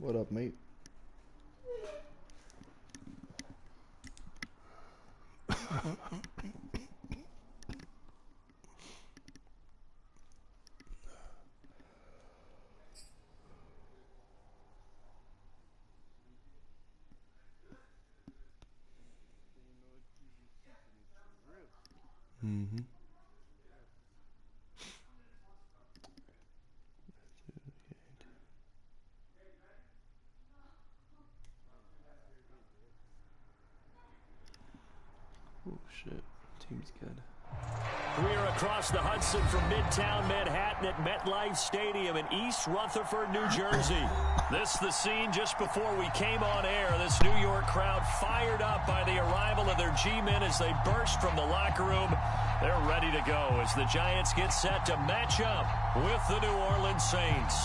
What up, mate? Mm-hmm. Oh shit, team's good. We're across the Hudson from Midtown Manhattan at MetLife Stadium in East Rutherford, New Jersey. This the scene just before we came on air. This New York crowd fired up by the arrival of their G-men as they burst from the locker room. They're ready to go as the Giants get set to match up with the New Orleans Saints.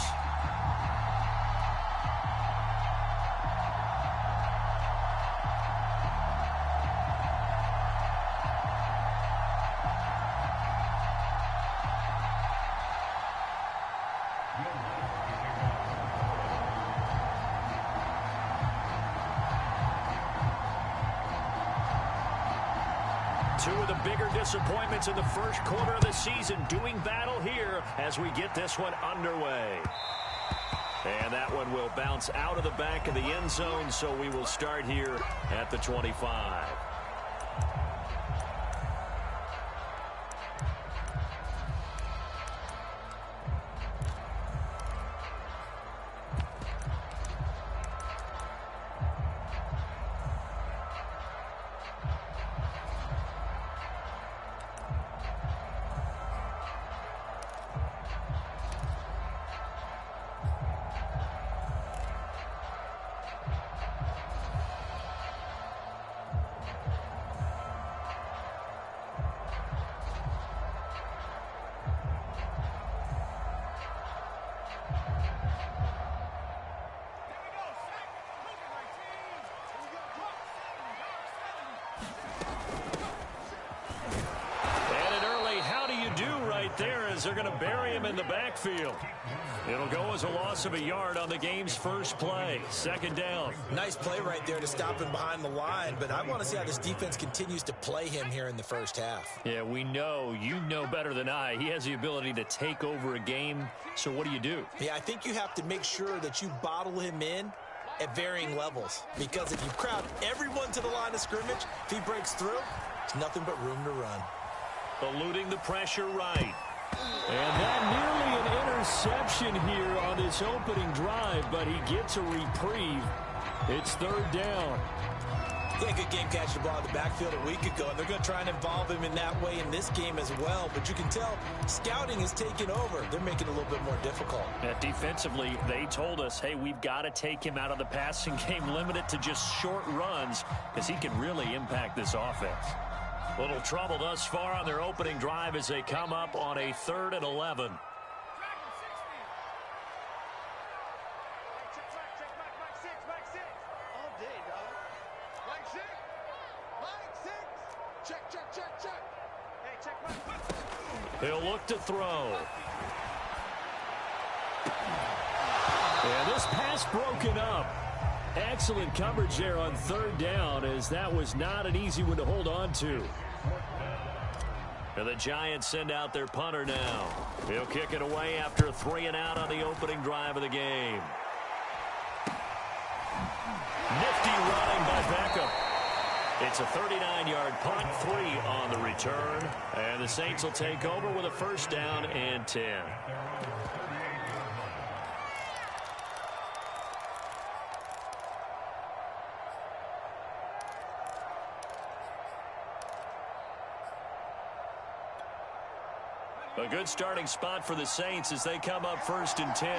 Two of the bigger disappointments in the first quarter of the season doing battle here as we get this one underway. And that one will bounce out of the back of the end zone, so we will start here at the 25. They're going to bury him in the backfield. It'll go as a loss of a yard on the game's first play. Second down. Nice play right there to stop him behind the line, but I want to see how this defense continues to play him here in the first half. Yeah, we know. You know better than I. He has the ability to take over a game. So what do? Yeah, I think you have to make sure that you bottle him in at varying levels, because if you crowd everyone to the line of scrimmage, if he breaks through, there's nothing but room to run. Eluding the pressure right. And that nearly an interception here on this opening drive, but he gets a reprieve. It's third down. Yeah, good game catching the ball in the backfield a week ago, and they're going to try and involve him in that way in this game as well. But you can tell scouting is taking over. They're making it a little bit more difficult. Defensively, they told us, hey, we've got to take him out of the passing game, limit it to just short runs, because he can really impact this offense. Little trouble thus far on their opening drive as they come up on a 3rd and 11. He'll look to throw. And this pass broken up. Excellent coverage there on 3rd down, as that was not an easy one to hold on to. And the Giants send out their punter now. He'll kick it away after a 3 and out on the opening drive of the game. Nifty running by Beckham. It's a 39-yard punt, 3 on the return. And the Saints will take over with a 1st down and 10. A good starting spot for the Saints as they come up 1st and 10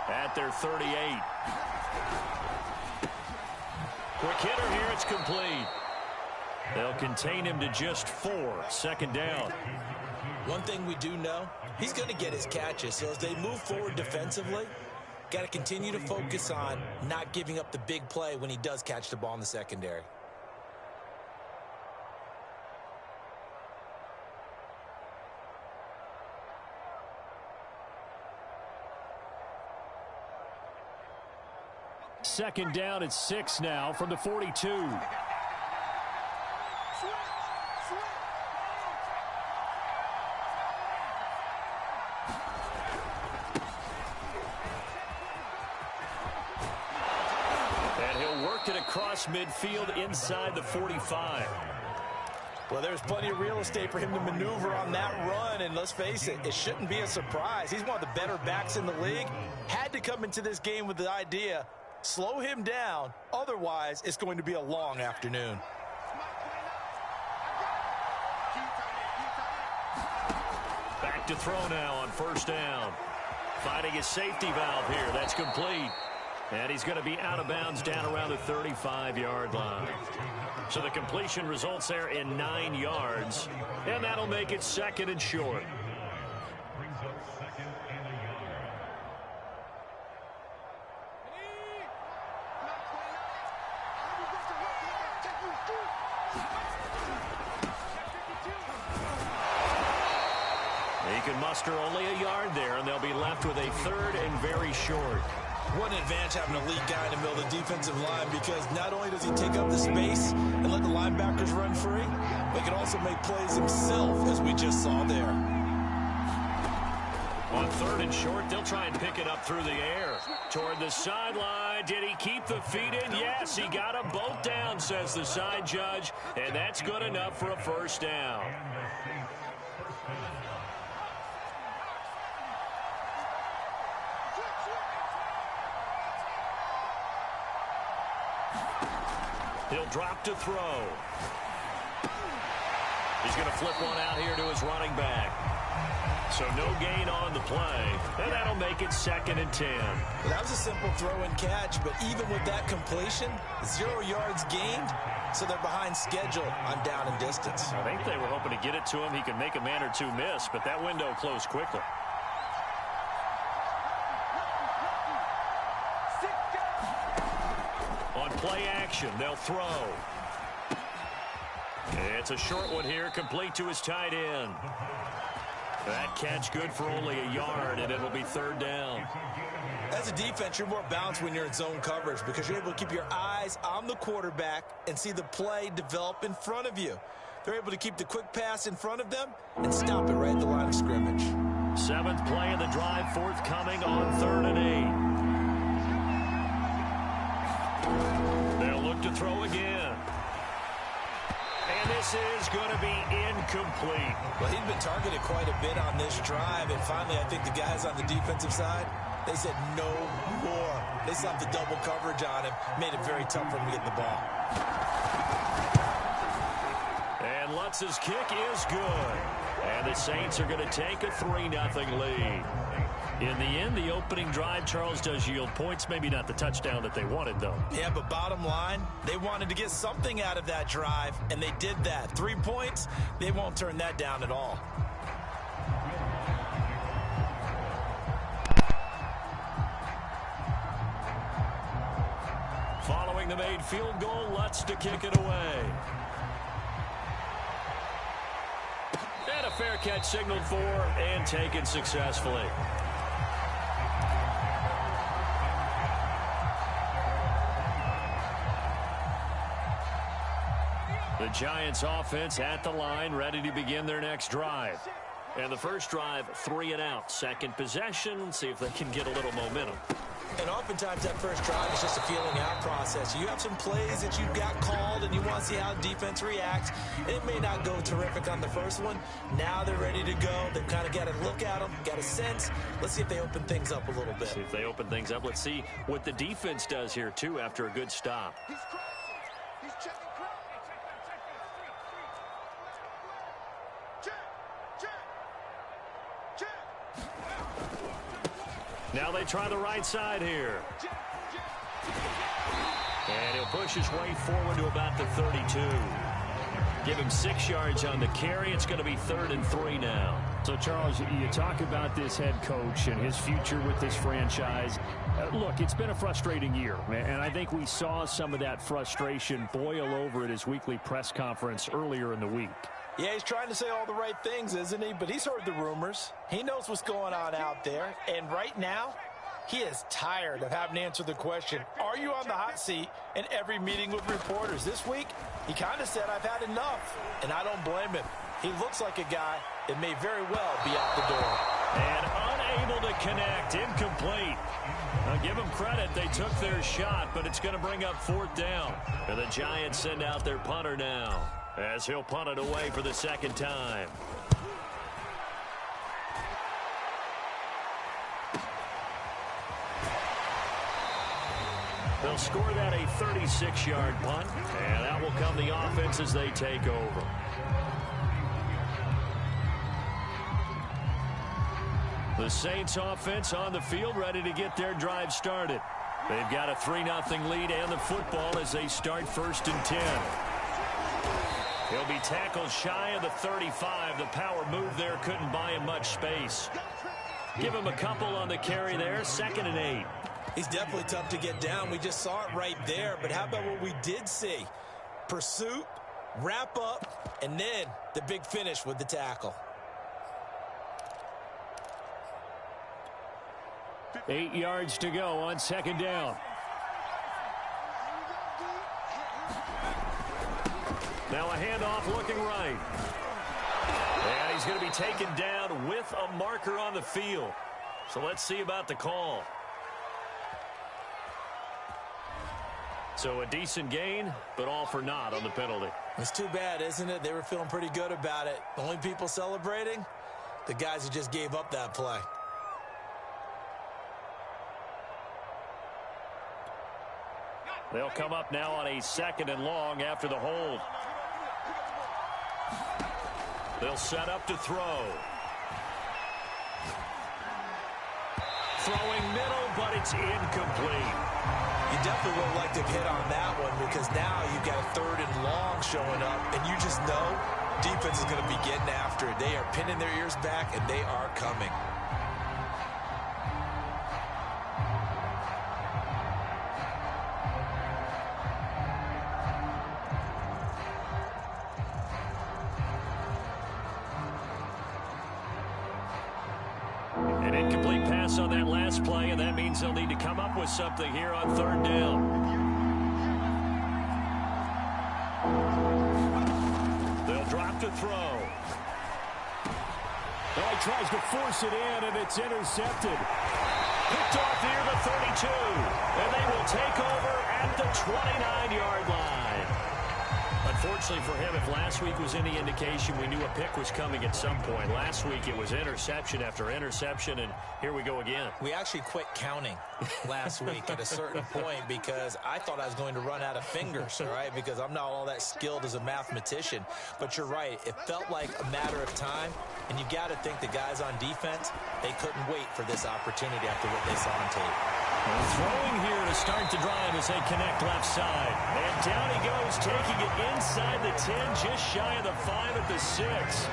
at their 38. Quick hitter here, it's complete. They'll contain him to just 4, 2nd down. One thing we do know, he's going to get his catches. So as they move forward defensively, got to continue to focus on not giving up the big play when he does catch the ball in the secondary. second down and 6 now from the 42. And he'll work it across midfield inside the 45. Well, there's plenty of real estate for him to maneuver on that run, and let's face it, it shouldn't be a surprise. He's one of the better backs in the league. Had to come into this game with the idea, slow him down, otherwise it's going to be a long afternoon. Back to throw now on first down. Finding his safety valve here. That's complete. And he's going to be out of bounds down around the 35-yard line. So the completion results there in 9 yards. And that'll make it second and short. He can muster only a yard there, and they'll be left with a third and very short. What an advantage having a lead guy in the middle of the defensive line, because not only does he take up the space and let the linebackers run free, but he can also make plays himself, as we just saw there. On third and short, they'll try and pick it up through the air. Toward the sideline. Did he keep the feet in? Yes, he got them both down, says the side judge, and that's good enough for a first down. He'll drop to throw. He's going to flip one out here to his running back. So no gain on the play. And that'll make it second and 10. Well, that was a simple throw and catch, but even with that completion, 0 yards gained, so they're behind schedule on down and distance. I think they were hoping to get it to him. He could make a man or two miss, but that window closed quickly. Play action. They'll throw. It's a short one here, complete to his tight end. That catch good for only a yard, and it'll be third down. As a defense, you're more balanced when you're in zone coverage because you're able to keep your eyes on the quarterback and see the play develop in front of you. They're able to keep the quick pass in front of them and stop it right at the line of scrimmage. 7th play of the drive forthcoming on 3rd and 8. They'll look to throw again. And this is going to be incomplete. Well, he'd been targeted quite a bit on this drive, and finally I think the guys on the defensive side, they said no more. They slapped the double coverage on him, made it very tough for him to get the ball. And Lutz's kick is good. And the Saints are going to take a 3-0 lead. In the end, the opening drive, Charles, does yield points. Maybe not the touchdown that they wanted, though. Yeah, but bottom line, they wanted to get something out of that drive, and they did that. 3 points, they won't turn that down at all. Following the made field goal, Lutz to kick it away. And a fair catch signaled for and taken successfully. The Giants offense at the line, ready to begin their next drive. And the first drive, 3 and out. Second possession, see if they can get a little momentum. And oftentimes that first drive is just a feeling out process. You have some plays that you've got called and you want to see how defense reacts. It may not go terrific on the first one. Now they're ready to go. They've kind of got to look at them, got a sense. Let's see if they open things up a little bit. See if they open things up. Let's see what the defense does here, too, after a good stop. Now they try the right side here. And he'll push his way forward to about the 32. Give him 6 yards on the carry. It's going to be 3rd and 3 now. So, Charles, you talk about this head coach and his future with this franchise. Look, it's been a frustrating year, and I think we saw some of that frustration boil over at his weekly press conference earlier in the week. Yeah, he's trying to say all the right things, isn't he? But he's heard the rumors. He knows what's going on out there. And right now, He is tired of having to answer the question, are you on the hot seat, in every meeting with reporters. This week, he kind of said, I've had enough, and I don't blame him. He looks like a guy that may very well be out the door. And unable to connect, incomplete. Now give them credit, they took their shot, but it's going to bring up 4th down. And the Giants send out their punter now, as he'll punt it away for the 2nd time. They'll score that a 36-yard punt, and that will come the offense as they take over. The Saints offense on the field, ready to get their drive started. They've got a 3-0 lead and the football as they start 1st and 10. He'll be tackled shy of the 35. The power move there couldn't buy him much space. Give him a couple on the carry there, 2nd and 8. He's definitely tough to get down. We just saw it right there. But how about what we did see? Pursuit, wrap up, and then the big finish with the tackle. 8 yards to go on 2nd down. Now a handoff looking right. And he's going to be taken down with a marker on the field. So let's see about the call. So a decent gain, but all for naught on the penalty. It's too bad, isn't it? They were feeling pretty good about it. The only people celebrating, the guys who just gave up that play. They'll come up now on a 2nd and long after the hold. They'll set up to throw. Throwing middle, but it's incomplete. You definitely would have liked to hit on that one because now you've got a 3rd and long showing up, and you just know defense is going to be getting after it. They are pinning their ears back, and they are coming. An incomplete pass on that last play, and that means they'll need to come up with something here on 3rd down. They'll drop to throw. Well, he tries to force it in, and it's intercepted. Picked off near the 32, and they will take over at the 29-yard line. Unfortunately for him, if last week was any indication, we knew a pick was coming at some point. Last week it was interception after interception, and here we go again. We actually quit counting last week at a certain point because I thought I was going to run out of fingers, all right, because I'm not all that skilled as a mathematician. But you're right. It felt like a matter of time, and you got to think the guys on defense, they couldn't wait for this opportunity after what they saw on tape. And throwing here to start the drive as they connect left side. And down he goes, taking it inside the 10, just shy of the 5 at the 6.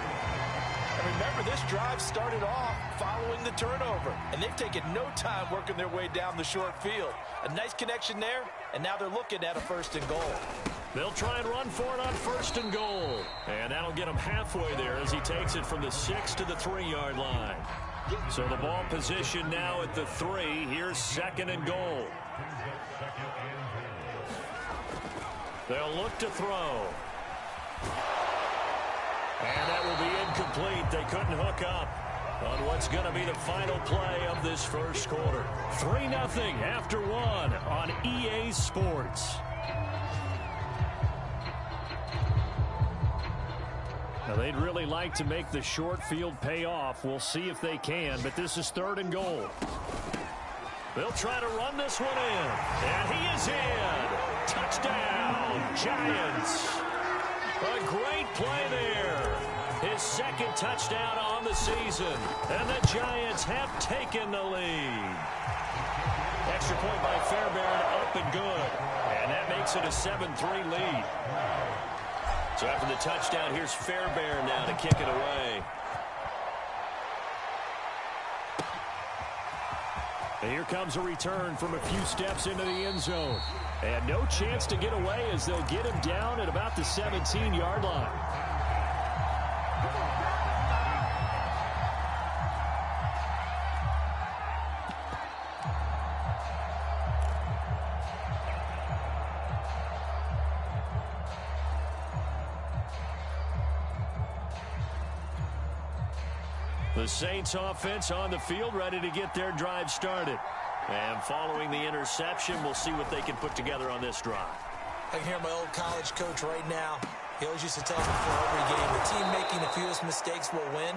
And remember, this drive started off following the turnover, and they've taken no time working their way down the short field. A nice connection there, and now they're looking at a 1st and goal. They'll try and run for it on 1st and goal. And that'll get him halfway there as he takes it from the 6 to the 3-yard line. So the ball position now at the 3. Here's 2nd and goal. They'll look to throw. And that will be incomplete. They couldn't hook up on what's going to be the final play of this 1st quarter. 3-0 after 1 on EA Sports. Now, they'd really like to make the short field pay off. We'll see if they can, but this is 3rd and goal. They'll try to run this one in. And he is in. Touchdown, Giants. A great play there. His 2nd touchdown on the season. And the Giants have taken the lead. Extra point by Fairbairn, up and good. And that makes it a 7-3 lead. So after the touchdown, here's Fairbairn now to kick it away. And here comes a return from a few steps into the end zone. And no chance to get away as they'll get him down at about the 17-yard line. The Saints offense on the field, ready to get their drive started. And following the interception, we'll see what they can put together on this drive. I can hear my old college coach right now. He always used to tell us before every game, the team making the fewest mistakes will win.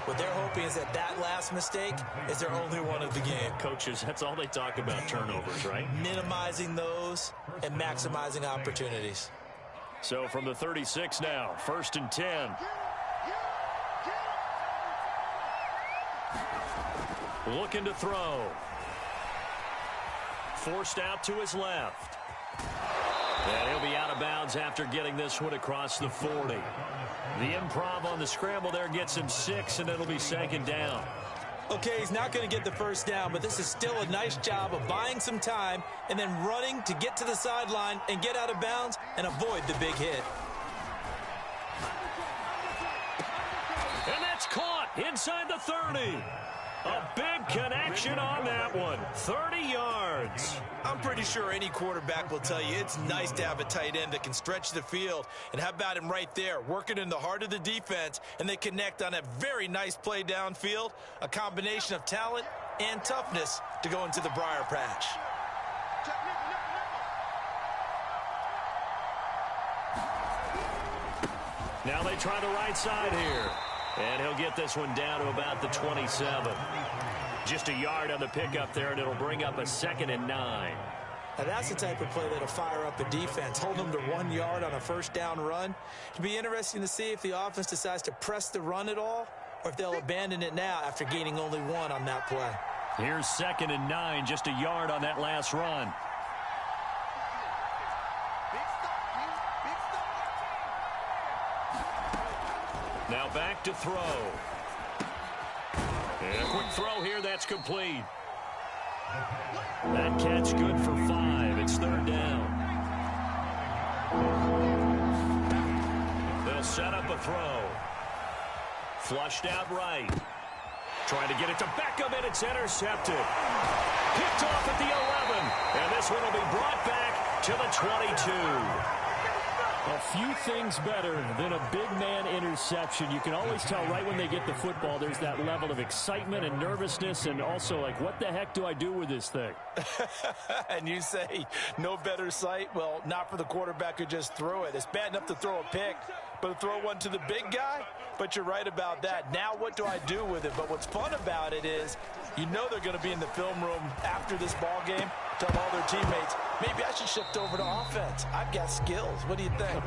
What they're hoping is that that last mistake is their only one of the game. Coaches, that's all they talk about, turnovers, right? Minimizing those and maximizing opportunities. So from the 36 now, 1st and 10. Looking to throw. Forced out to his left. And he'll be out of bounds after getting this one across the 40. The improv on the scramble there gets him 6, and it'll be 2nd down. Okay, he's not going to get the first down, but this is still a nice job of buying some time and then running to get to the sideline and get out of bounds and avoid the big hit. And that's caught inside the 30. A big connection on that one. 30 yards. I'm pretty sure any quarterback will tell you it's nice to have a tight end that can stretch the field. And how about him right there, working in the heart of the defense, and they connect on a very nice play downfield, a combination of talent and toughness to go into the briar patch. Now they try the right side here. And he'll get this one down to about the 27. Just a yard on the pickup there, and it'll bring up a 2nd and 9. Now that's the type of play that'll fire up a defense, hold them to 1 yard on a first down run. It'll be interesting to see if the offense decides to press the run at all, or if they'll abandon it now after gaining only 1 on that play. Here's 2nd and 9, just a yard on that last run. Now back to throw. And a quick throw here, that's complete. That catch good for 5. It's 3rd down. They'll set up a throw. Flushed out right. Trying to get it to Beckham, and it's intercepted. Picked off at the 11. And this one will be brought back to the 22. A few things better than a big man interception. You can always tell right when they get the football, there's that level of excitement and nervousness, and also like, what the heck do I do with this thing? And you say no better sight? Well, not for the quarterback who just threw it. It's bad enough to throw a pick, but to throw one to the big guy? But you're right about that. Now what do I do with it? But what's fun about it is you know they're going to be in the film room after this ball game, tell all their teammates, maybe I should shift over to offense. I've got skills. What do you think?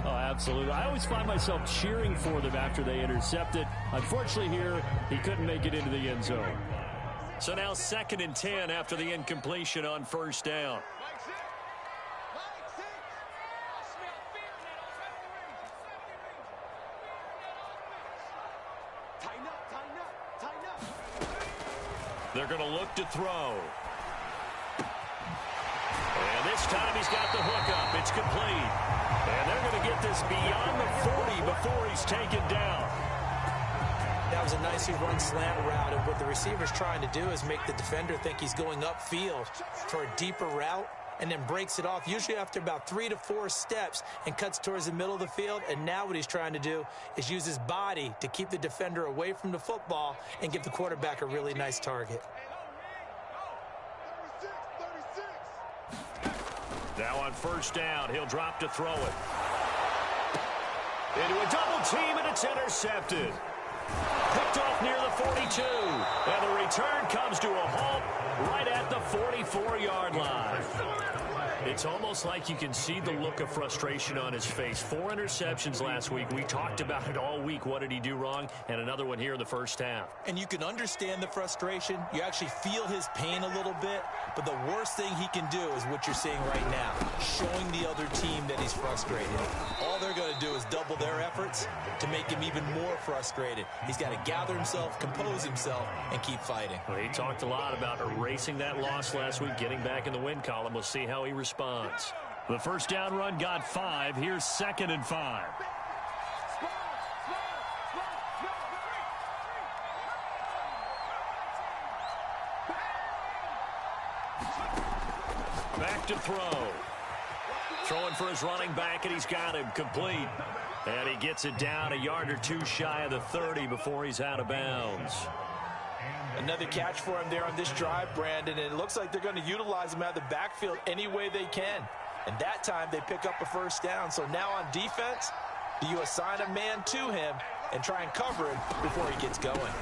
Oh, absolutely. I always find myself cheering for them after they intercept it. Unfortunately here, he couldn't make it into the end zone. So now 2nd and 10 after the incompletion on 1st down. They're going to look to throw. And this time he's got the hook up. It's complete. And they're going to get this beyond the 40 before he's taken down. That was a nicely run slant route, and what the receiver's trying to do is make the defender think he's going upfield for a deeper route, and then breaks it off, usually after about 3 to 4 steps, and cuts towards the middle of the field. And now what he's trying to do is use his body to keep the defender away from the football and give the quarterback a really nice target. Now on 1st down, he'll drop to throw it. Into a double team, and it's intercepted. Picked off near the 42. And the return comes to a halt right at the 44-yard line. It's almost like you can see the look of frustration on his face. 4 interceptions last week. We talked about it all week. What did he do wrong? And another one here in the first half. And you can understand the frustration. You actually feel his pain a little bit. But the worst thing he can do is what you're seeing right now, showing the other team that he's frustrated. All they're going to do is double their efforts to make him even more frustrated. He's got to gather himself, compose himself, and keep fighting. Well, he talked a lot about erasing that loss last week, getting back in the win column. We'll see how he responds. The first down run got 5. Here's 2nd and 5. Back to throw. Throwing for his running back, and he's got him complete. And he gets it down a yard or two shy of the 30 before he's out of bounds. Another catch for him there on this drive, Brandon, and it looks like they're going to utilize him out of the backfield any way they can. And that time they pick up a first down. So now on defense, do you assign a man to him and try and cover him before he gets going?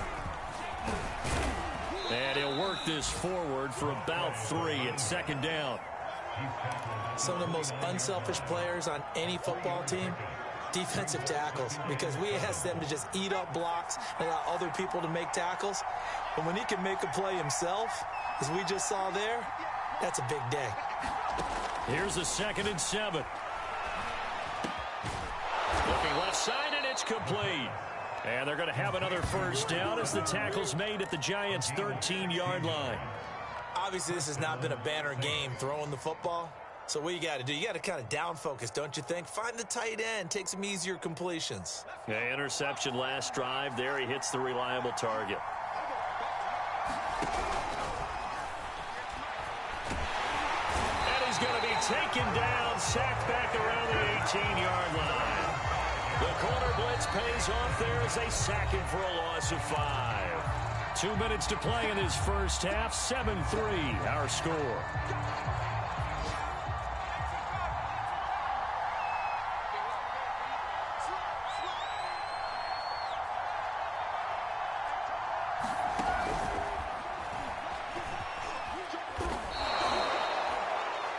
And he'll work this forward for about 3 at second down. Some of the most unselfish players on any football team, defensive tackles, because we ask them to just eat up blocks and allow other people to make tackles. But when he can make a play himself, as we just saw there, that's a big day. Here's a 2nd and 7. Looking left side, and it's complete. And they're going to have another first down as the tackle's made at the Giants' 13-yard line. Obviously, this has not been a banner game throwing the football. So what you got to do, you got to kind of down focus, don't you think? Find the tight end, take some easier completions. Yeah, interception last drive. There he hits the reliable target. And he's going to be taken down, sacked back around the 18-yard line. The corner blitz pays off there as they sack him for a loss of 5. 2 minutes to play in his first half. 7-3, our score.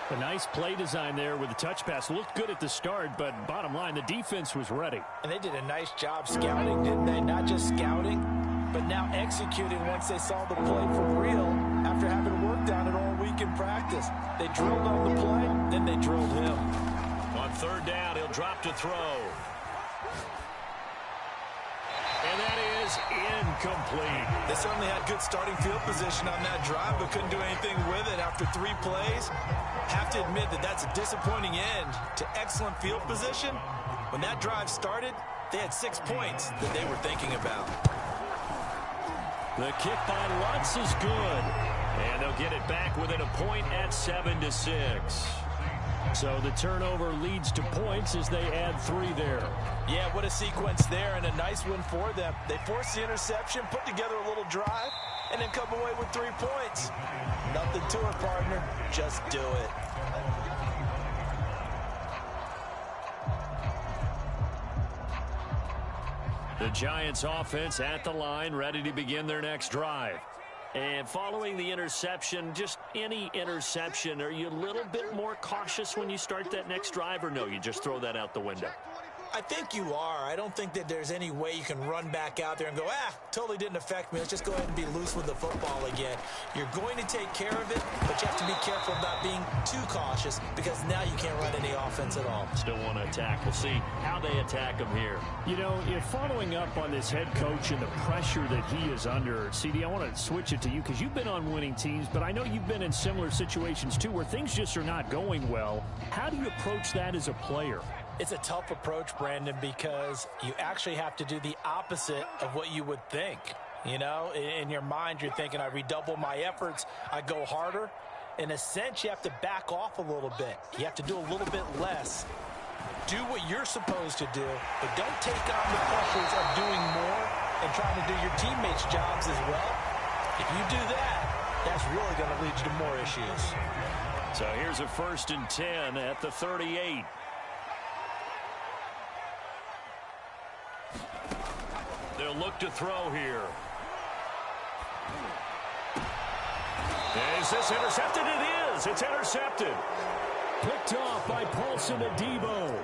A nice play design there with the touch pass. Looked good at the start, but bottom line, the defense was ready. And they did a nice job scouting, didn't they? Not just scouting, but now executing once they saw the play for real after having worked on it all week in practice. They drilled on the play, then they drilled him. On 3rd down, he'll drop to throw. And that is incomplete. They certainly had good starting field position on that drive, but couldn't do anything with it after 3 plays. Have to admit that that's a disappointing end to excellent field position. When that drive started, they had 6 points that they were thinking about. The kick by Lutz is good. And they'll get it back within a point at 7-6. So the turnover leads to points as they add 3 there. Yeah, what a sequence there, and a nice one for them. They forced the interception, put together a little drive, and then come away with 3 points. Nothing to it, partner. Just do it. The Giants offense at the line, ready to begin their next drive. And following the interception, just any interception, are you a little bit more cautious when you start that next drive, or no, you just throw that out the window? I think you are. I don't think that there's any way you can run back out there and go, totally didn't affect me. Let's just go ahead and be loose with the football again. You're going to take care of it, but you have to be careful about being too cautious because now you can't run any offense at all. Still want to attack. We'll see how they attack him here. You know, following up on this head coach and the pressure that he is under, CD, I want to switch it to you because you've been on winning teams, but I know you've been in similar situations too where things just are not going well. How do you approach that as a player? It's a tough approach, Brandon, because you actually have to do the opposite of what you would think. You know, in your mind, you're thinking, I redouble my efforts, I go harder. In a sense, you have to back off a little bit. You have to do a little bit less. Do what you're supposed to do, but don't take on the pressures of doing more and trying to do your teammates' jobs as well. If you do that, that's really going to lead you to more issues. So here's a 1st and 10 at the 38. They'll look to throw here. Is this intercepted? It is. It's intercepted. Picked off by Paulson Adebo.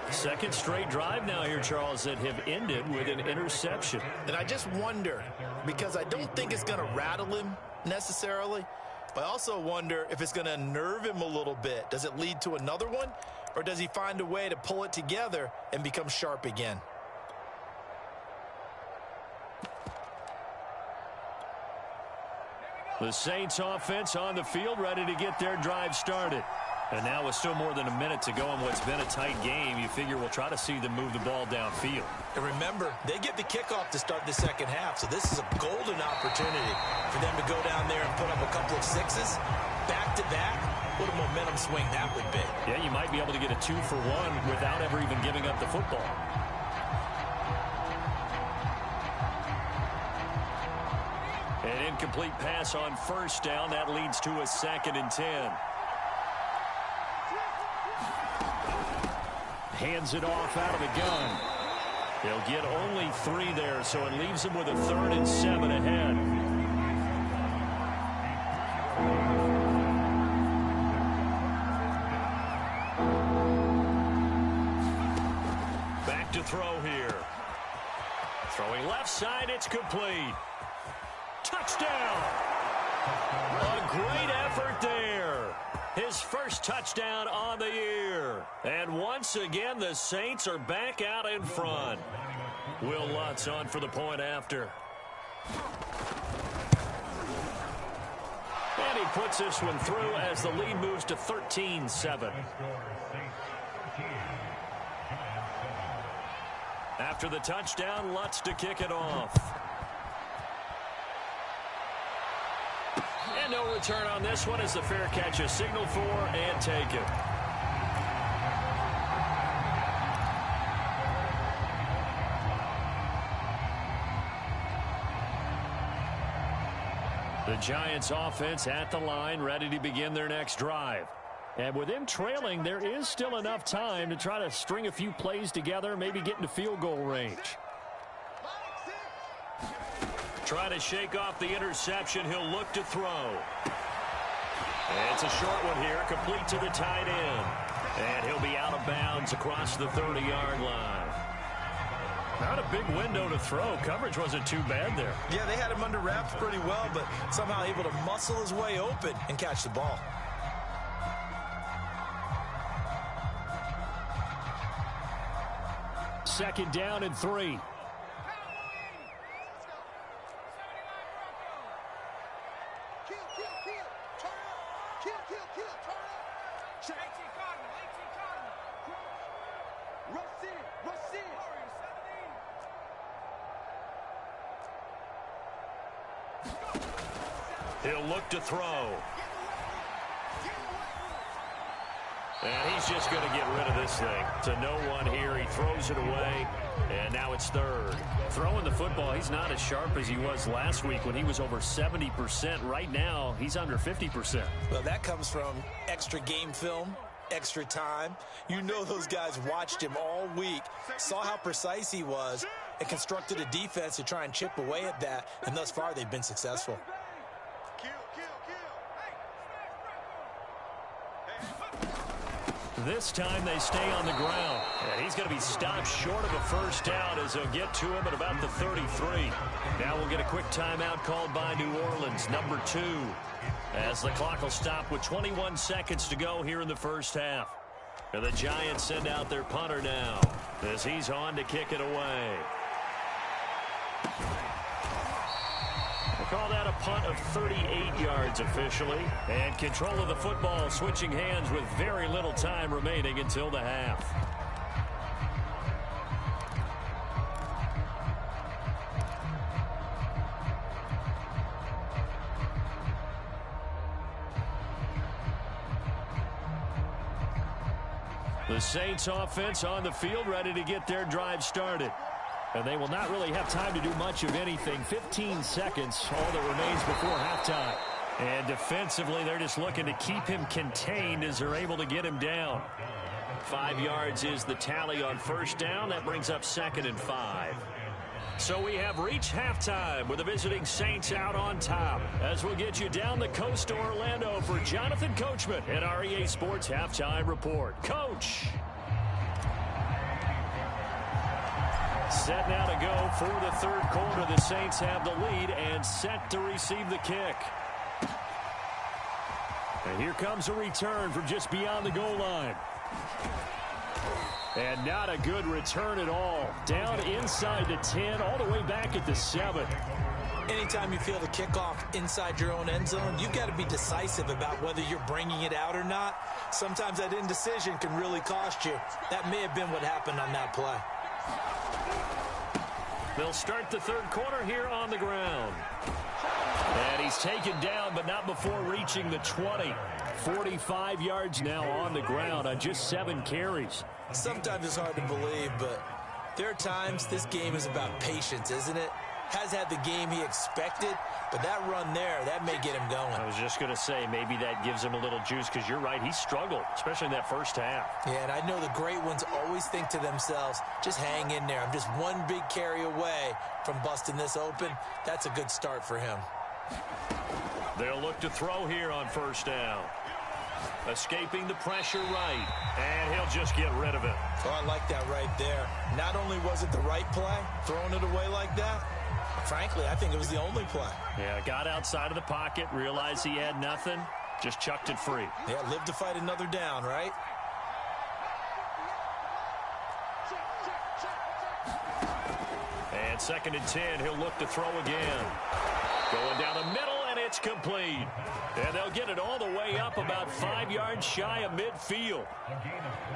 2nd straight drive now here, Charles, that have ended with an interception. And I just wonder, because I don't think it's going to rattle him necessarily, but I also wonder if it's going to unnerve him a little bit. Does it lead to another one, or does he find a way to pull it together and become sharp again? The Saints offense on the field, ready to get their drive started. And now with still more than a minute to go in what's been a tight game, you figure we'll try to see them move the ball downfield. And remember, they get the kickoff to start the second half, so this is a golden opportunity for them to go down there and put up a couple of 6s back-to-back, what a momentum swing that would be. Yeah, you might be able to get a 2-for-1 without ever even giving up the football. An incomplete pass on first down. That leads to a 2nd and 10. Hands it off out of the gun. They'll get only 3 there, so it leaves them with a 3rd and 7 ahead. Back to throw here. Throwing left side, it's complete. Touchdown! A great effort there. His first touchdown on the year. And once again, the Saints are back out in front. Will Lutz on for the point after. And he puts this one through as the lead moves to 13-7. After the touchdown, Lutz to kick it off. And no return on this one as the fair catch is signaled for and taken. The Giants offense at the line, ready to begin their next drive. And with them trailing, there is still enough time to try to string a few plays together, maybe get into field goal range. Try to shake off the interception. He'll look to throw. And it's a short one here, complete to the tight end. And he'll be out of bounds across the 30-yard line. Not a big window to throw. Coverage wasn't too bad there. Yeah, they had him under wraps pretty well, but somehow able to muscle his way open and catch the ball. Second down and 3. He'll look to throw. And he's just going to get rid of this thing. To no one here. He throws it away. And now it's 3rd. Throwing the football, he's not as sharp as he was last week when he was over 70%. Right now, he's under 50%. Well, that comes from extra game film, extra time. You know those guys watched him all week, saw how precise he was, and constructed a defense to try and chip away at that. And thus far, they've been successful. This time they stay on the ground. And he's going to be stopped short of a first down as they'll get to him at about the 33. Now we'll get a quick timeout called by New Orleans, number 2. As the clock will stop with 21 seconds to go here in the first half. And the Giants send out their punter now as he's on to kick it away. Call that a punt of 38 yards officially. And control of the football switching hands with very little time remaining until the half. The Saints offense on the field ready to get their drive started. And they will not really have time to do much of anything. 15 seconds, all that remains before halftime. And defensively, they're just looking to keep him contained as they're able to get him down. 5 yards is the tally on first down. That brings up 2nd and 5. So we have reached halftime with the visiting Saints out on top. As we'll get you down the coast to Orlando for Jonathan Coachman at our EA Sports Halftime Report. Coach! Set now to go for the 3rd quarter. The Saints have the lead and set to receive the kick. And here comes a return from just beyond the goal line. And not a good return at all. Down inside the 10, all the way back at the 7. Anytime you feel the kickoff inside your own end zone, you've got to be decisive about whether you're bringing it out or not. Sometimes that indecision can really cost you. That may have been what happened on that play. They'll start the 3rd quarter here on the ground. And he's taken down, but not before reaching the 20. 45 yards now on the ground on just 7 carries. Sometimes it's hard to believe, but there are times this game is about patience, isn't it? Has had the game he expected, but that run there, that may get him going. I was just going to say, maybe that gives him a little juice, because you're right, he struggled, especially in that first half. Yeah, and I know the great ones always think to themselves, just hang in there. I'm just one big carry away from busting this open. That's a good start for him. They'll look to throw here on first down. Escaping the pressure right, and he'll just get rid of it. Oh, I like that right there. Not only was it the right play, throwing it away like that, frankly, I think it was the only play. Yeah, got outside of the pocket, realized he had nothing, just chucked it free. Yeah, live to fight another down, right? And 2nd and 10, he'll look to throw again. Going down the middle, and it's complete. And they'll get it all the way up about 5 yards shy of midfield.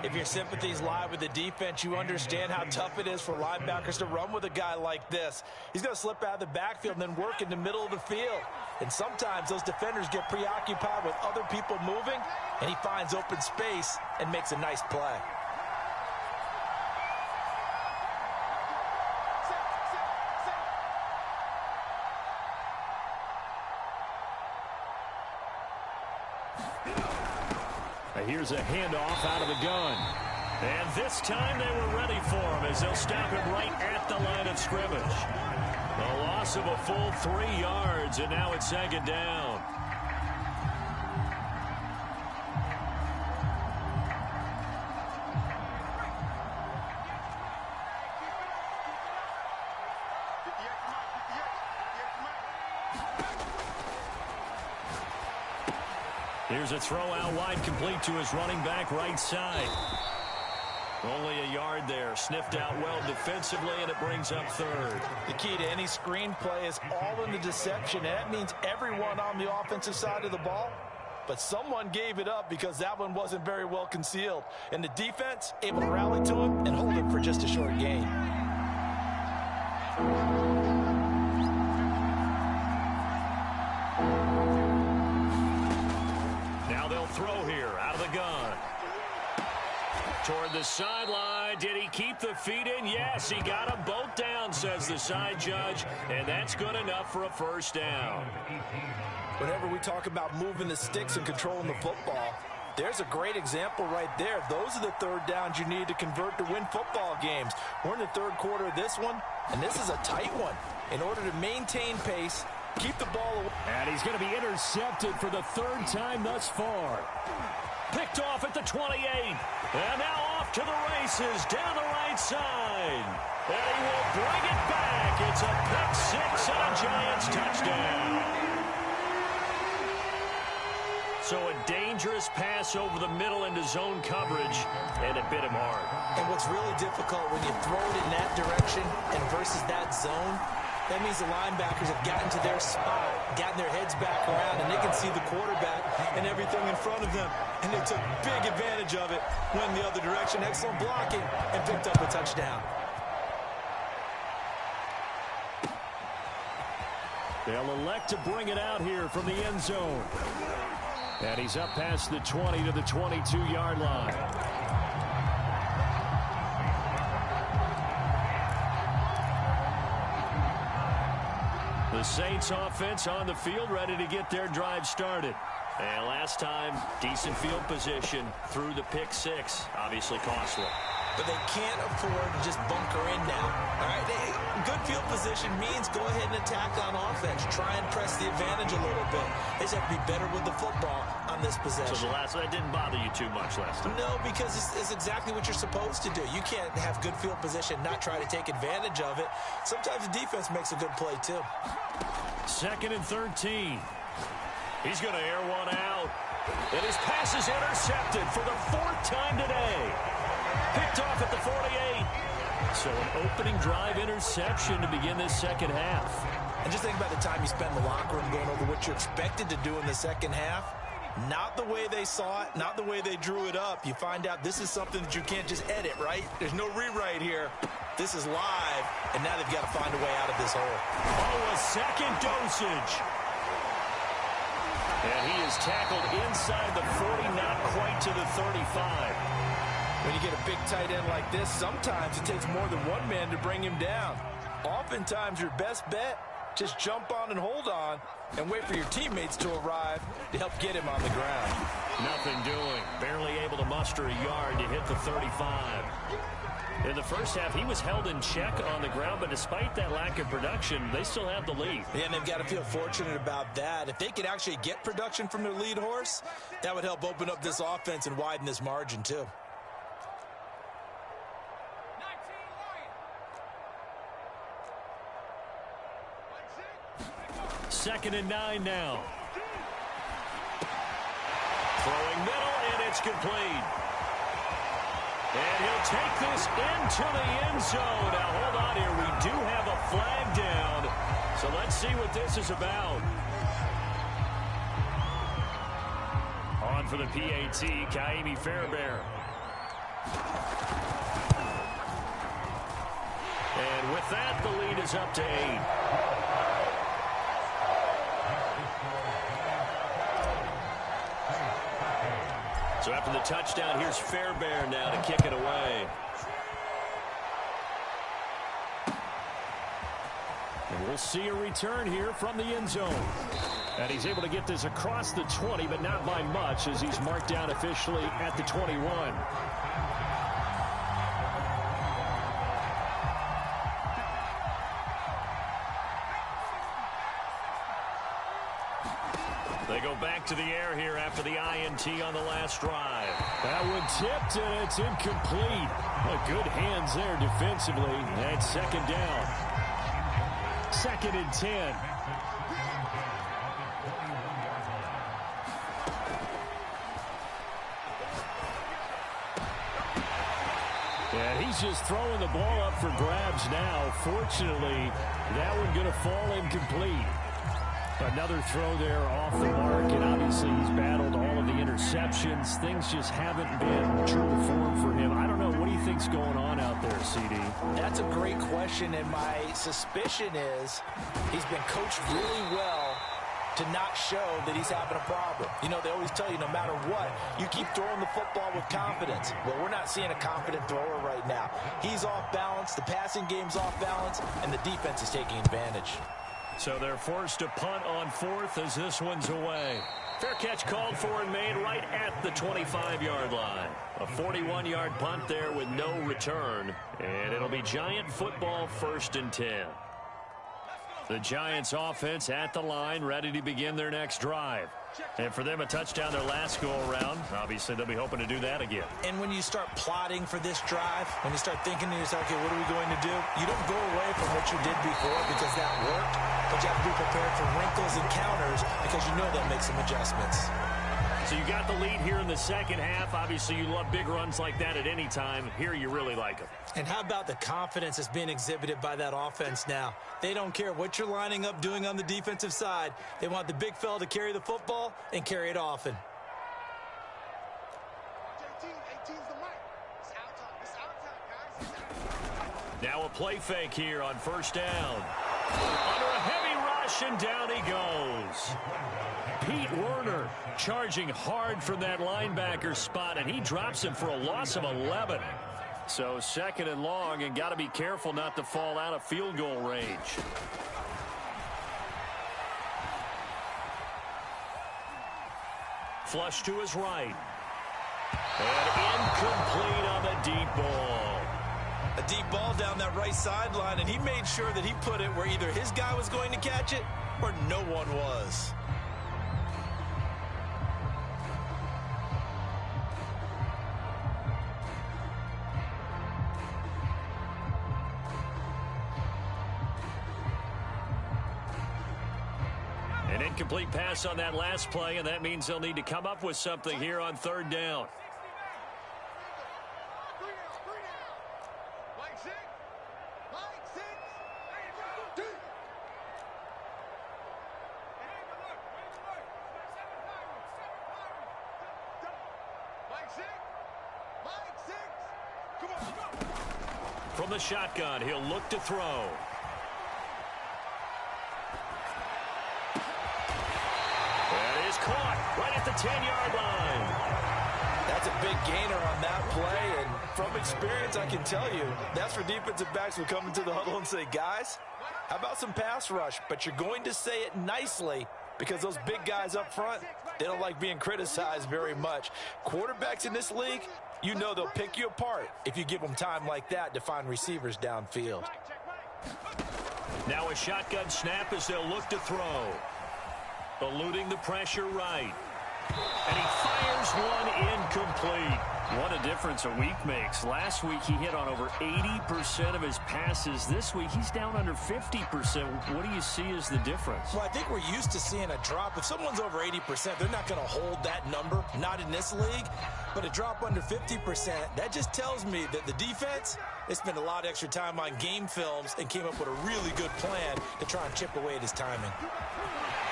If your sympathies lie with the defense, you understand how tough it is for linebackers to run with a guy like this. He's going to slip out of the backfield and then work in the middle of the field. And sometimes those defenders get preoccupied with other people moving, and he finds open space and makes a nice play. Here's a handoff out of the gun. And this time they were ready for him as they'll stop him right at the line of scrimmage. A loss of a full 3 yards, and now it's 2nd down. Here's a throw out wide, complete to his running back right side. Only a yard there. Sniffed out well defensively, and it brings up 3rd. The key to any screen play is all in the deception. And that means everyone on the offensive side of the ball. But someone gave it up because that one wasn't very well concealed. And the defense able to rally to him and hold him for just a short gain. Throw here out of the gun. Toward the sideline. Did he keep the feet in? Yes, he got them both down, says the side judge, and that's good enough for a 1st down. Whenever we talk about moving the sticks and controlling the football, there's a great example right there. Those are the 3rd downs you need to convert to win football games. We're in the 3rd quarter of this one, and this is a tight one. In order to maintain pace, keep the ball away. And he's going to be intercepted for the 3rd time thus far. Picked off at the 28. And now off to the races down the right side. And he will bring it back. It's a pick 6 and a Giants touchdown. So a dangerous pass over the middle into zone coverage, and it bit him hard. And what's really difficult when you throw it in that direction and versus that zone, that means the linebackers have gotten to their spot, gotten their heads back around, and they can see the quarterback and everything in front of them. And they took big advantage of it, went the other direction, excellent blocking, and picked up a touchdown. They'll elect to bring it out here from the end zone. And he's up past the 20 to the 22-yard line. The Saints offense on the field, ready to get their drive started. And last time, decent field position through the pick 6. Obviously costly. But they can't afford to just bunker in now. All right, good field position means go ahead and attack on offense. Try and press the advantage a little bit. They just have to be better with the football on this possession. So that didn't bother you too much last time? No, because it's exactly what you're supposed to do. You can't have good field position, not try to take advantage of it. Sometimes the defense makes a good play, too. 2nd and 13. He's going to air one out. And his pass is intercepted for the 4th time today. Picked off at the 48. So an opening drive interception to begin this 2nd half. And just think about the time you spend in the locker room going over what you're expected to do in the 2nd half. Not the way they saw it, not the way they drew it up. You find out this is something that you can't just edit, right? There's no rewrite here. This is live, and now they've got to find a way out of this hole. Oh, a second dosage. And he is tackled inside the 40, not quite to the 35. When you get a big tight end like this, sometimes it takes more than one man to bring him down. Oftentimes, your best bet, just jump on and hold on and wait for your teammates to arrive to help get him on the ground. Nothing doing. Barely able to muster a yard to hit the 35. In the first half, he was held in check on the ground, but despite that lack of production, they still have the lead. Yeah, and they've got to feel fortunate about that. If they could actually get production from their lead horse, that would help open up this offense and widen this margin, too. Second and 9 now. Throwing middle, and it's complete. And he'll take this into the end zone. Now, hold on here. We do have a flag down. So let's see what this is about. On for the PAT, Ka'imi Fairbairn. And with that, the lead is up to 8. So after the touchdown, here's Fairbairn now to kick it away. And we'll see a return here from the end zone. And he's able to get this across the 20, but not by much, as he's marked down officially at the 21. They go back to the air here after the INT on the last drive. That one tipped, and it's incomplete. Good hands there defensively. And second down. 2nd and 10. And he's just throwing the ball up for grabs now. Fortunately, that one going to fall incomplete. Another throw there off the mark, and obviously he's battled all of the interceptions. Things just haven't been true to form for him. I don't know. What do you think's going on out there, CD? That's a great question, and my suspicion is he's been coached really well to not show that he's having a problem. You know, they always tell you no matter what, you keep throwing the football with confidence. Well, we're not seeing a confident thrower right now. He's off balance, the passing game's off balance, and the defense is taking advantage. So they're forced to punt on 4th as this one's away. Fair catch called for and made right at the 25-yard line. A 41-yard punt there with no return. And it'll be Giant football, 1st and 10. The Giants offense at the line, ready to begin their next drive. And for them, a touchdown their last go-around. Obviously, they'll be hoping to do that again. And when you start plotting for this drive, when you start thinking to yourself, okay, what are we going to do? You don't go away from what you did before because that worked, but you have to be prepared for wrinkles and counters because you know they'll make some adjustments. So you got the lead here in the second half. Obviously, you love big runs like that at any time. Here, you really like them. And how about the confidence that's being exhibited by that offense now? They don't care what you're lining up doing on the defensive side. They want the big fella to carry the football and carry it often. Now a play fake here on 1st down. Under a heavy rush, and down he goes. Pete Werner charging hard from that linebacker spot, and he drops him for a loss of 11. So 2nd and long, and got to be careful not to fall out of field goal range. Flush to his right. And incomplete on the deep ball. A deep ball down that right sideline, and he made sure that he put it where either his guy was going to catch it or no one was. An incomplete pass on that last play, and that means they'll need to come up with something here on 3rd down. From the shotgun, he'll look to throw. That is caught right at the 10-yard line. That's a big gainer on that play, and from experience, I can tell you, that's where defensive backs will come into the huddle and say, guys, how about some pass rush? But you're going to say it nicely because those big guys up front, they don't like being criticized very much. Quarterbacks in this league, you know they'll pick you apart if you give them time like that to find receivers downfield. Now a shotgun snap as they'll look to throw. Eluding the pressure right. And he fires one incomplete. What a difference a week makes. Last week he hit on over 80% of his passes. This week he's down under 50%. What do you see as the difference? Well, I think we're used to seeing a drop. If someone's over 80%, they're not going to hold that number, not in this league. But a drop under 50%, that just tells me that the defense, they spent a lot of extra time on game films and came up with a really good plan to try and chip away at his timing.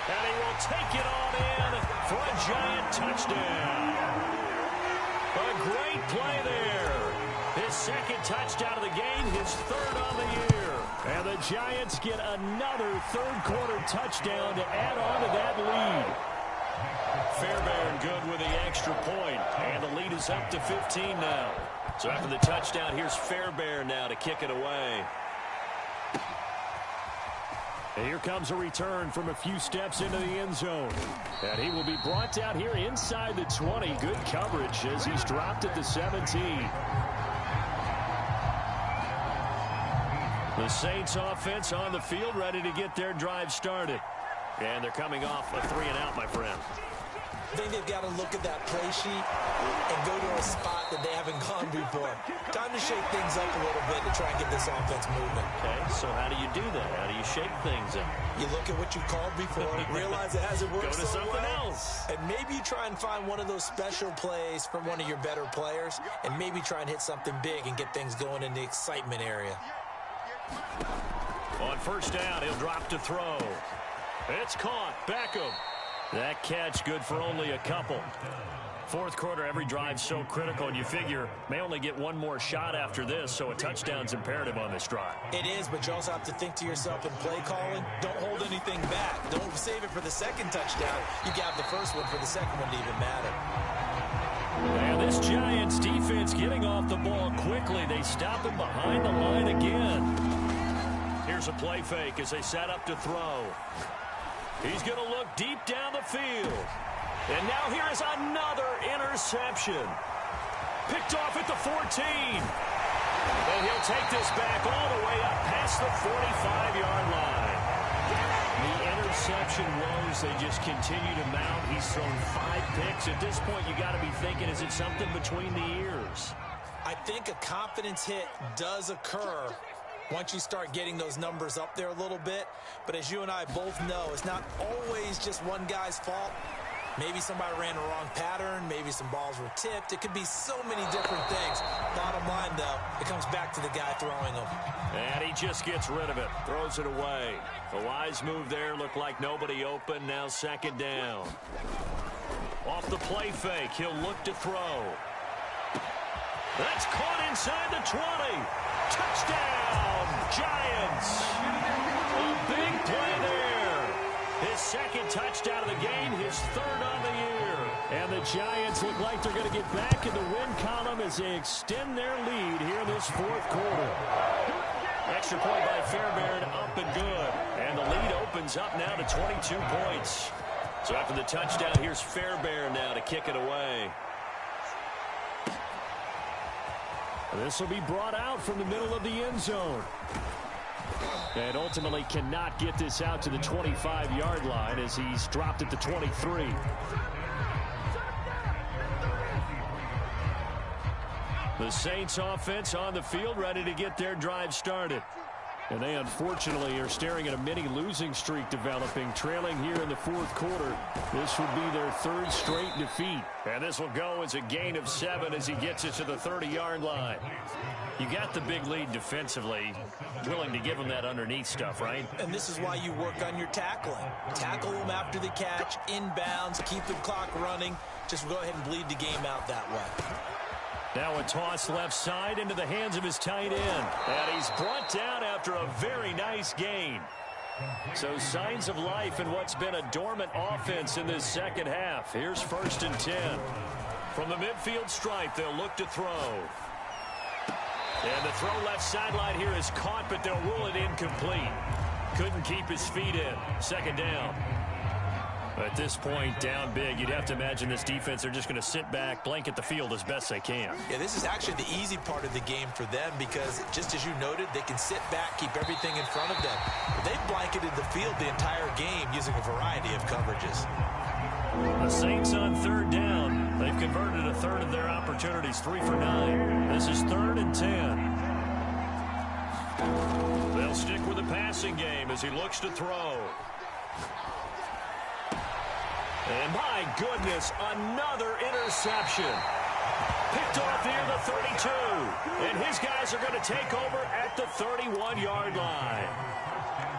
And he will take it on in for a Giant touchdown. A great play there. His second touchdown of the game, his third on the year. And the Giants get another third-quarter touchdown to add on to that lead. Fairbairn good with the extra point, and the lead is up to 15 now. So after the touchdown, here's Fairbairn now to kick it away. Here comes a return from a few steps into the end zone. And he will be brought down here inside the 20. Good coverage as he's dropped at the 17. The Saints offense on the field ready to get their drive started. And they're coming off a 3-and-out, my friend. I think they've got to look at that play sheet and go to a spot that they haven't gone before. Time to shake things up a little bit to try and get this offense moving. Okay, so how do you do that? How do you shake things up? You look at what you called before, realize it hasn't worked Go to so something well, else. and maybe you try and find one of those special plays from one of your better players, and maybe try and hit something big and get things going in the excitement area. On first down, he'll drop to throw. It's caught. Beckham. That catch good for only a couple. Fourth quarter, every drive so critical, and you figure may only get one more shot after this, so a touchdown's imperative on this drive. It is, but you also have to think to yourself in play calling, don't hold anything back. Don't save it for the second touchdown. You got the first one for the second one to even matter. And this Giants defense getting off the ball quickly. They stop him behind the line again. Here's a play fake as they set up to throw. He's going to look deep down the field. And now here is another interception. Picked off at the 14. And he'll take this back all the way up past the 45-yard line. The interception woes, they just continue to mount. He's thrown 5 picks. At this point, you got to be thinking, is it something between the ears? I think a confidence hit does occur once you start getting those numbers up there a little bit. But as you and I both know, it's not always just one guy's fault. Maybe somebody ran the wrong pattern. Maybe some balls were tipped. It could be so many different things. Bottom line, though, it comes back to the guy throwing them. And he just gets rid of it. Throws it away. A wise move there. Looked like nobody open. Now second down. Off the play fake. He'll look to throw. That's caught inside the 20. Touchdown, Giants. A big play there. His second touchdown of the game, his third on the year. And the Giants look like they're going to get back in the win column as they extend their lead here in this fourth quarter. Extra point by Fairbairn, up and good. And the lead opens up now to 22 points. So after the touchdown, here's Fairbairn now to kick it away. This will be brought out from the middle of the end zone. And ultimately cannot get this out to the 25-yard line as he's dropped at the 23. The Saints offense on the field ready to get their drive started. And they unfortunately are staring at a mini losing streak developing, trailing here in the fourth quarter. This would be their third straight defeat. And this will go as a gain of 7 as he gets it to the 30-yard line. You got the big lead defensively, willing to give him that underneath stuff, right? And this is why you work on your tackling. Tackle them after the catch, inbounds, keep the clock running. Just go ahead and bleed the game out that way. Now a toss left side into the hands of his tight end. And he's brought down after a very nice gain. So signs of life in what's been a dormant offense in this second half. Here's 1st and 10. From the midfield stripe, they'll look to throw. And the throw left sideline here is caught, but they'll rule it incomplete. Couldn't keep his feet in. 2nd down. At this point, down big, you'd have to imagine this defense are just going to sit back, blanket the field as best they can. Yeah, this is actually the easy part of the game for them because, just as you noted, they can sit back, keep everything in front of them. But they've blanketed the field the entire game using a variety of coverages. The Saints on 3rd down. They've converted a third of their opportunities, 3 for 9. This is 3rd and 10. They'll stick with the passing game as he looks to throw. And my goodness, another interception. Picked off near the 32. And his guys are going to take over at the 31-yard line.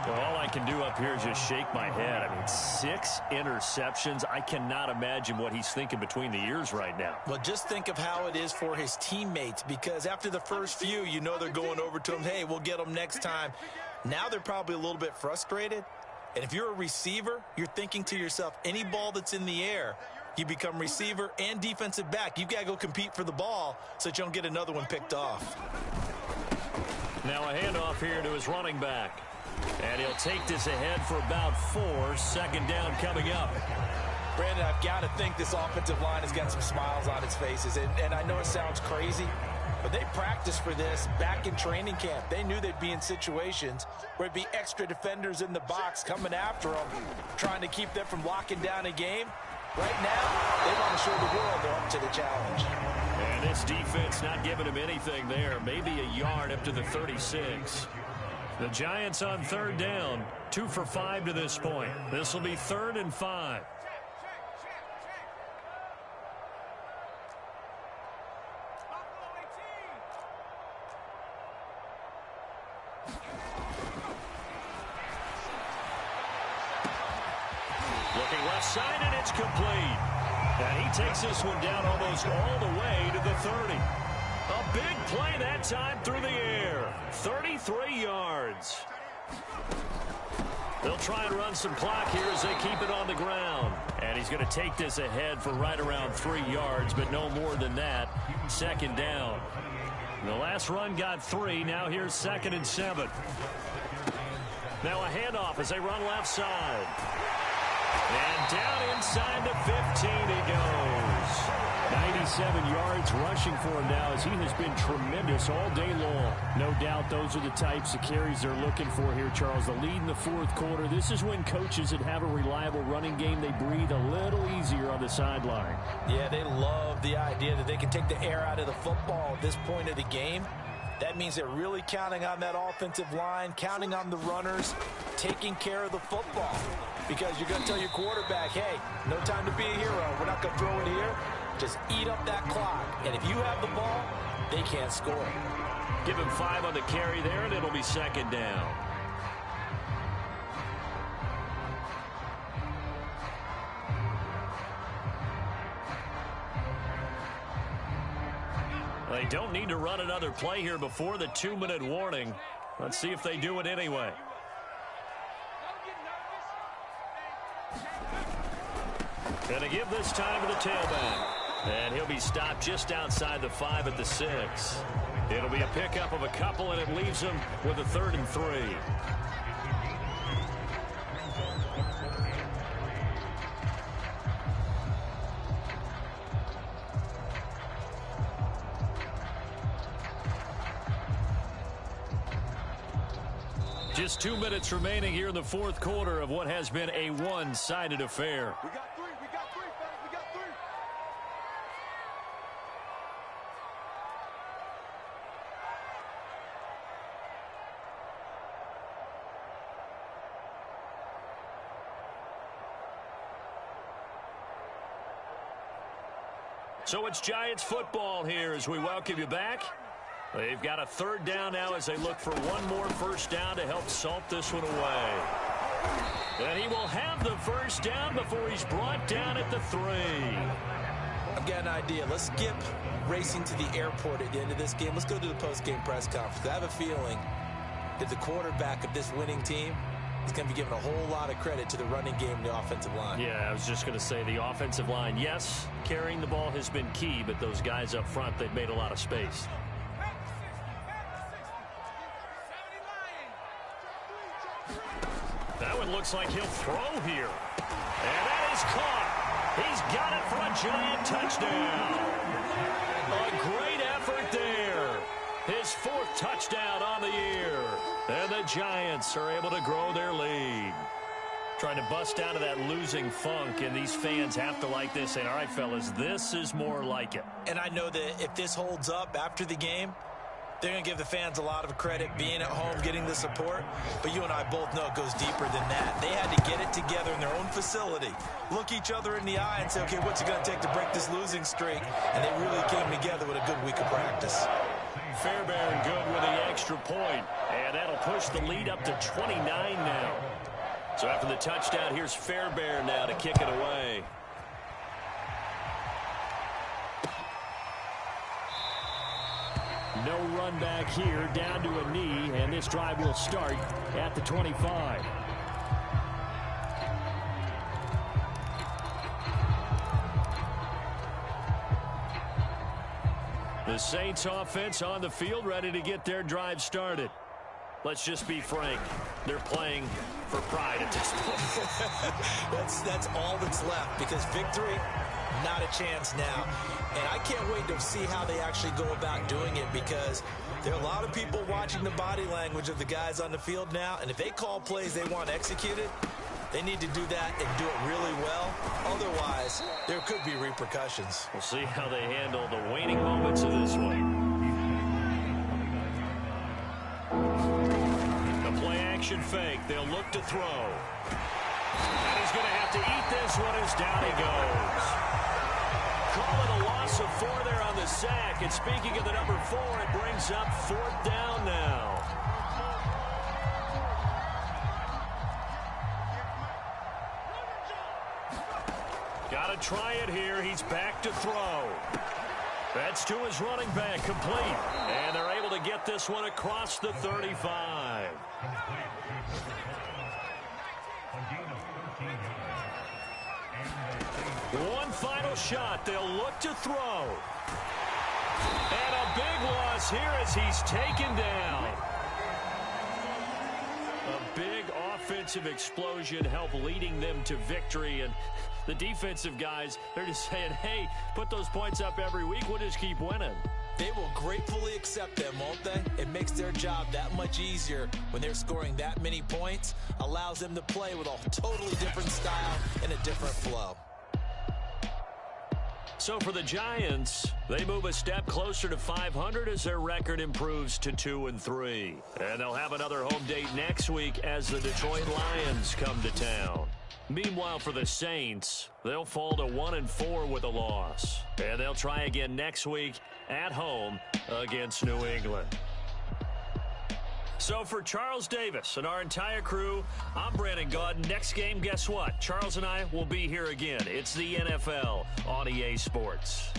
Well, all I can do up here is just shake my head. I mean, 6 interceptions. I cannot imagine what he's thinking between the ears right now. Well, just think of how it is for his teammates, because after the first few, you know they're going over to him, hey, we'll get them next time. Now they're probably a little bit frustrated. And if you're a receiver, you're thinking to yourself, any ball that's in the air, you become receiver and defensive back. You've got to go compete for the ball so that you don't get another one picked off. Now a handoff here to his running back. And he'll take this ahead for about 4. 2nd down coming up. Brandon, I've got to think this offensive line has got some smiles on its faces. And I know it sounds crazy, but they practiced for this back in training camp. They knew they'd be in situations where it'd be extra defenders in the box coming after them, trying to keep them from locking down a game. Right now, they want to show the world they're up to the challenge. And this defense not giving him anything there. Maybe a yard up to the 36. The Giants on 3rd down. 2 for 5 to this point. This will be 3rd and 5. Looking left side, and it's complete. And he takes this one down almost all the way to the 30. A big play that time through the air. 33 yards. They'll try and run some clock here as they keep it on the ground. And he's going to take this ahead for right around 3 yards, but no more than that. 2nd down. The last run got 3. Now here's 2nd and 7. Now a handoff as they run left side. And down inside the 15 he goes. 97 yards rushing for him now as he has been tremendous all day long. No doubt those are the types of carries they're looking for here, Charles. The lead in the 4th quarter. This is when coaches that have a reliable running game, they breathe a little easier on the sideline. Yeah, they love the idea that they can take the air out of the football at this point of the game. That means they're really counting on that offensive line, counting on the runners, taking care of the football. Because you're going to tell your quarterback, hey, no time to be a hero. We're not going to throw it here. Just eat up that clock. And if you have the ball, they can't score. Give him 5 on the carry there, and it'll be 2nd down. They don't need to run another play here before the 2-minute warning. Let's see if they do it anyway. And to give this time to the tailback. And he'll be stopped just outside the 5 at the 6. It'll be a pickup of a couple, and it leaves him with a 3rd and 3. Just 2 minutes remaining here in the 4th quarter of what has been a one-sided affair. We got 3, fellas, we got 3. So it's Giants football here as we welcome you back. They've got a 3rd down now as they look for one more 1st down to help salt this one away. And he will have the 1st down before he's brought down at the 3. I've got an idea. Let's skip racing to the airport at the end of this game. Let's go to the post-game press conference. I have a feeling that the quarterback of this winning team he's going to be giving a whole lot of credit to the running game and the offensive line. Yeah, I was just going to say the offensive line, yes, carrying the ball has been key, but those guys up front, they've made a lot of space. That one looks like he'll throw here. And that is caught. He's got it for a giant touchdown. A great effort there. His 4th touchdown on the year. And the Giants are able to grow their lead. Trying to bust out of that losing funk, and these fans have to like this. And all right, fellas, this is more like it. And I know that if this holds up after the game, they're going to give the fans a lot of credit being at home, getting the support. But you and I both know it goes deeper than that. They had to get it together in their own facility, look each other in the eye and say, okay, what's it going to take to break this losing streak? And they really came together with a good week of practice. Fairbairn good with the extra point. And that'll push the lead up to 29 now. So after the touchdown, here's Fairbairn now to kick it away. No run back here, down to a knee, and this drive will start at the 25. The Saints offense on the field, ready to get their drive started. Let's just be frank. They're playing for pride at this point. That's all that's left, because victory, not a chance now. And I can't wait to see how they actually go about doing it, because there are a lot of people watching the body language of the guys on the field now, and if they call plays they want executed, they need to do that and do it really well. Otherwise, there could be repercussions. We'll see how they handle the waning moments of this one. The play-action fake. They'll look to throw. And he's going to have to eat this one as down he goes. Call it a loss of 4 there on the sack. And speaking of the number 4, it brings up 4th down now. Got to try it here. He's back to throw. That's to his running back, complete. And they're able to get this one across the 35. One final shot. They'll look to throw. And a big loss here as he's taken down. A big offensive explosion helped leading them to victory. And the defensive guys, they're just saying, hey, put those points up every week. We'll just keep winning. They will gratefully accept them, won't they? It makes their job that much easier when they're scoring that many points. Allows them to play with a totally different style and a different flow. So for the Giants, they move a step closer to 500 as their record improves to 2-3. And they'll have another home date next week as the Detroit Lions come to town. Meanwhile, for the Saints, they'll fall to 1-4 with a loss. And they'll try again next week at home against New England. So for Charles Davis and our entire crew, I'm Brandon Gaudin. Next game, guess what? Charles and I will be here again. It's the NFL on EA Sports.